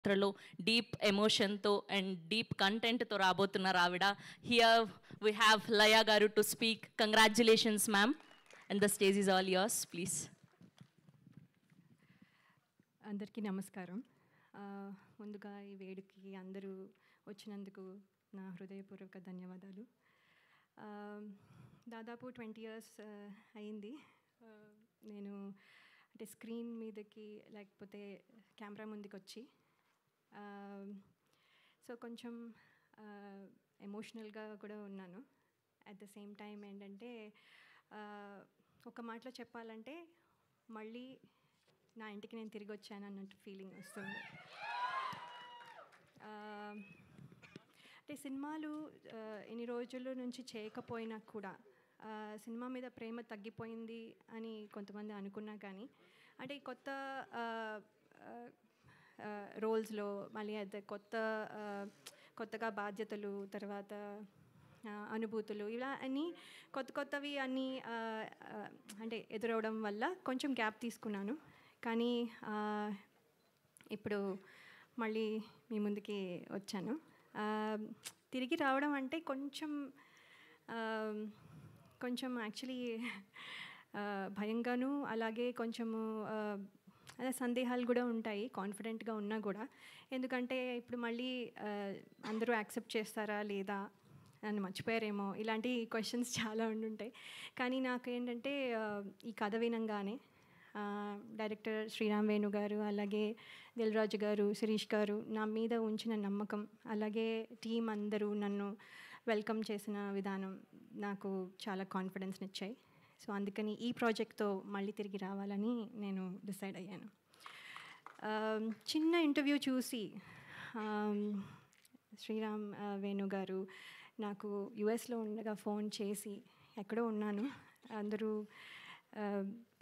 పాత్రలో deep ఎమోషన్తో and deep కంటెంట్తో రాబోతున్నారు ఆవిడ. హియర్ వీ హ్యావ్ లయ గారు to speak. Congratulations ma'am, and the stage is all yours, please. అందరికీ నమస్కారం. ముందుగా ఈ వేడుకకి అందరూ వచ్చినందుకు నా హృదయపూర్వక ధన్యవాదాలు. దాదాపు 20 years అయింది నేను అంటే స్క్రీన్ మీదకి లేకపోతే కెమెరా ముందుకు వచ్చి. సో కొంచెం ఎమోషనల్గా కూడా ఉన్నాను. అట్ ద సేమ్ టైం ఏంటంటే ఒక మాటలో చెప్పాలంటే మళ్ళీ నా ఇంటికి నేను తిరిగి వచ్చాను అన్నట్టు ఫీలింగ్ వస్తుంది. అంటే సినిమాలు ఎన్ని రోజుల నుంచి చేయకపోయినా కూడా సినిమా మీద ప్రేమ తగ్గిపోయింది అని కొంతమంది అనుకున్నా కానీ అంటే ఈ రోల్స్లో మళ్ళీ అదే కొత్తగా బాధ్యతలు, తర్వాత అనుభూతులు, ఇలా అన్నీ కొత్తవి అన్నీ అంటే ఎదురవడం వల్ల కొంచెం గ్యాప్ తీసుకున్నాను. కానీ ఇప్పుడు మళ్ళీ మీ ముందుకి వచ్చాను. తిరిగి రావడం అంటే కొంచెం యాక్చువల్లీ భయంగాను, అలాగే కొంచెము అదే సందేహాలు కూడా ఉంటాయి కాన్ఫిడెంట్గా ఉన్నా కూడా. ఎందుకంటే ఇప్పుడు మళ్ళీ అందరూ యాక్సెప్ట్ చేస్తారా లేదా, నన్ను మర్చిపోయారేమో, ఇలాంటి క్వశ్చన్స్ చాలా ఉండుంటాయి. కానీ నాకేంటంటే ఈ కథ వినంగానే డైరెక్టర్ శ్రీరామ్ వేణు గారు, అలాగే దిల్ రాజు గారు, శిరీష్ గారు నా మీద ఉంచిన నమ్మకం, అలాగే టీం అందరూ నన్ను వెల్కమ్ చేసిన విధానం నాకు చాలా కాన్ఫిడెన్స్ని ఇచ్చాయి. సో అందుకని ఈ ప్రాజెక్ట్తో మళ్ళీ తిరిగి రావాలని నేను డిసైడ్ అయ్యాను. చిన్న ఇంటర్వ్యూ చూసి శ్రీరామ్ వేణు గారు నాకు యుఎస్లో ఉండగా ఫోన్ చేసి, ఎక్కడో ఉన్నాను, అందరూ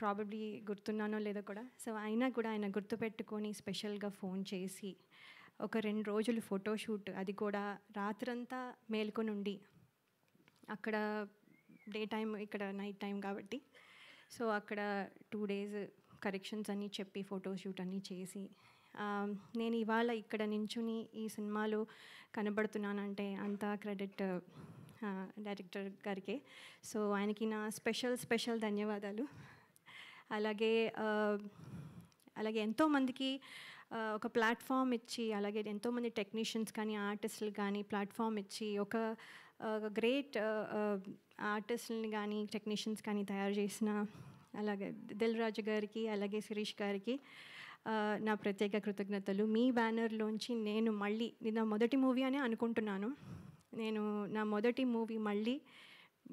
ప్రాబబ్లీ గుర్తున్నానో లేదో కూడా, సో అయినా కూడా ఆయన గుర్తుపెట్టుకొని స్పెషల్గా ఫోన్ చేసి ఒక 2 రోజులు ఫోటోషూట్, అది కూడా రాత్రంతా మేల్కొని ఉండి, అక్కడ డే టైం ఇక్కడ నైట్ టైం కాబట్టి, సో అక్కడ 2 days కరెక్షన్స్ అన్నీ చెప్పి ఫోటోషూట్ అన్నీ చేసి నేను ఇవాళ ఇక్కడ నించుని ఈ సినిమాలో కనబడుతున్నానంటే అంతా క్రెడిట్ డైరెక్టర్ గారికే. సో ఆయనకి నా స్పెషల్ ధన్యవాదాలు. అలాగే ఎంతోమందికి ఒక ప్లాట్ఫామ్ ఇచ్చి, అలాగే ఎంతోమంది టెక్నీషియన్స్ కానీ ఆర్టిస్టులు కానీ ప్లాట్ఫామ్ ఇచ్చి ఒక గ్రేట్ ఆర్టిస్టులని కానీ టెక్నీషియన్స్ కానీ తయారు చేసిన అలాగే దిల్ రాజు గారికి, అలాగే శిరీష్ గారికి నా ప్రత్యేక కృతజ్ఞతలు. మీ బ్యానర్లోంచి నేను మళ్ళీ, నా మొదటి మూవీ అని అనుకుంటున్నాను, నా మొదటి మూవీ మళ్ళీ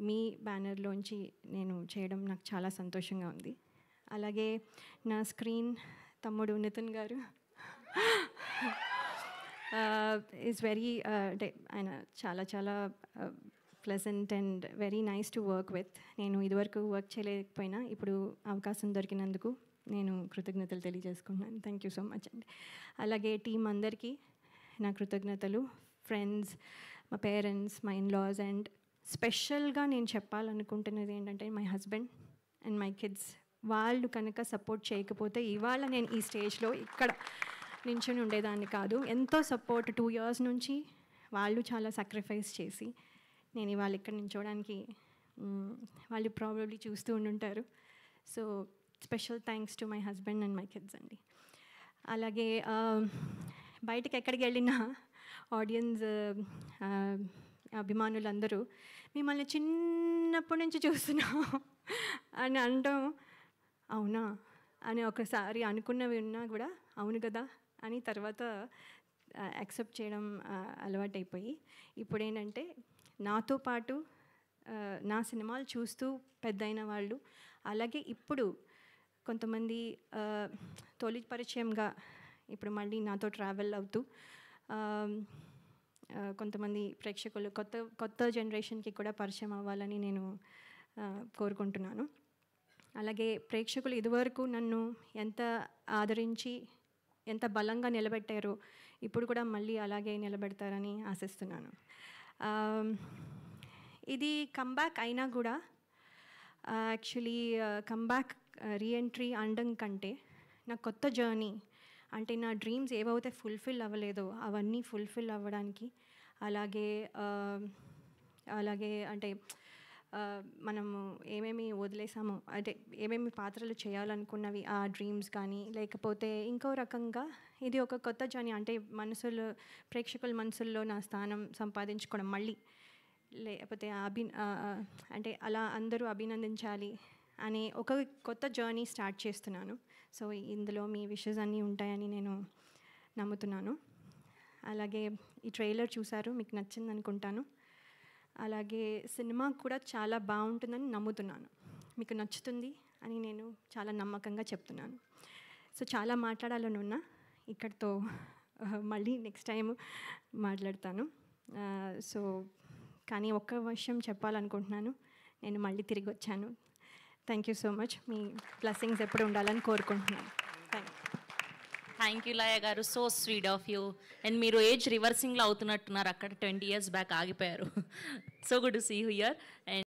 మీ బ్యానర్లోంచి నేను చేయడం నాకు చాలా సంతోషంగా ఉంది. అలాగే నా స్క్రీన్ తమ్ముడు నితిన్ గారు ఈజ్ వెరీ అంటే ఆయన చాలా pleasant and very nice to work with. నేను ఇదివరకు వర్క్ చేయలేకపోయినా ఇప్పుడు అవకాశం దొరికినందుకు నేను కృతజ్ఞతలు తెలియజేసుకుంటున్నాను. థ్యాంక్ యూ సో మచ్ అండి. అలాగే టీం అందరికీ నా కృతజ్ఞతలు, ఫ్రెండ్స్, మా పేరెంట్స్, మా ఇన్లాస్, అండ్ స్పెషల్గా నేను చెప్పాలనుకుంటున్నది ఏంటంటే my husband and my kids. వాళ్ళు కనుక సపోర్ట్ చేయకపోతే ఇవాళ నేను ఈ స్టేజ్లో ఇక్కడ నించుని ఉండేదాన్ని కాదు. ఎంతో సపోర్ట్ 2 years నుంచి వాళ్ళు చాలా సాక్రిఫైస్ చేసి నేను ఇవాళ ఇక్కడ నించోడానికి వాళ్ళు ప్రాబబ్లీ చూస్తూ ఉండుంటారు. So special thanks to my husband and my kids అండి. అలాగే బయటకు ఎక్కడికి వెళ్ళినా ఆడియన్స్, అభిమానులందరూ మిమ్మల్ని చిన్నప్పటి నుంచి చూస్తున్నాం అని అనడం, అవునా అని ఒకసారి అనుకున్నవి ఉన్నా కూడా అవును కదా అని తర్వాత యాక్సెప్ట్ చేయడం అలవాటైపోయి, ఇప్పుడు ఏంటంటే నాతో పాటు నా సినిమాలు చూస్తూ పెద్దయిన వాళ్ళు, అలాగే ఇప్పుడు కొంతమంది తొలి పరిచయంగా ఇప్పుడు మళ్ళీ నాతో ట్రావెల్ అవుతూ కొంతమంది ప్రేక్షకులు కొత్త జనరేషన్కి కూడా పరిచయం అవ్వాలని నేను కోరుకుంటున్నాను. అలాగే ప్రేక్షకులు ఇదివరకు నన్ను ఎంత ఆదరించి ఎంత బలంగా నిలబెట్టారో ఇప్పుడు కూడా మళ్ళీ అలాగే నిలబెడతారని ఆశిస్తున్నాను. ఇది కమ్బ్యాక్ అయినా కూడా యాక్చువల్లీ కమ్బ్యాక్ రీఎంట్రీ అనడం కంటే నా కొత్త జర్నీ అంటే నా డ్రీమ్స్ ఏవైతే ఫుల్ఫిల్ అవ్వలేదో అవన్నీ ఫుల్ఫిల్ అవ్వడానికి, అలాగే అలాగే అంటే మనము ఏమేమి వదిలేసామో, అంటే ఏమేమి పాత్రలు చేయాలనుకున్నవి ఆ డ్రీమ్స్ కానీ, లేకపోతే ఇంకో రకంగా ఇది ఒక కొత్త జర్నీ, అంటే ప్రేక్షకుల మనసుల్లో నా స్థానం సంపాదించుకోవడం మళ్ళీ, లేకపోతే అంటే అలా అందరూ అభినందించాలి అనే ఒక కొత్త జర్నీ స్టార్ట్ చేస్తున్నాను. సో ఇందులో మీ విషెస్ అన్నీ ఉంటాయని నేను నమ్ముతున్నాను. అలాగే ఈ ట్రైలర్ చూసారు, మీకు నచ్చింది అనుకుంటాను. అలాగే సినిమా కూడా చాలా బాగుంటుందని నమ్ముతున్నాను, మీకు నచ్చుతుంది అని నేను చాలా నమ్మకంగా చెప్తున్నాను. సో చాలా మాట్లాడాలని ఉన్నా, ఇక్కడితో మళ్ళీ నెక్స్ట్ టైం మాట్లాడతాను. సో కానీ ఒక్క విషయం చెప్పాలనుకుంటున్నాను, నేను మళ్ళీ తిరిగి వచ్చాను. Thank you so much. మీ బ్లెస్సింగ్స్ ఎప్పుడు ఉండాలని కోరుకుంటున్నాను. Thank you Laya garu, so sweet of you. And మీరు ఏజ్ రివర్సింగ్లో అవుతున్నట్టున్నారు, అక్కడ 20 years బ్యాక్ ఆగిపోయారు. So good to see you here. And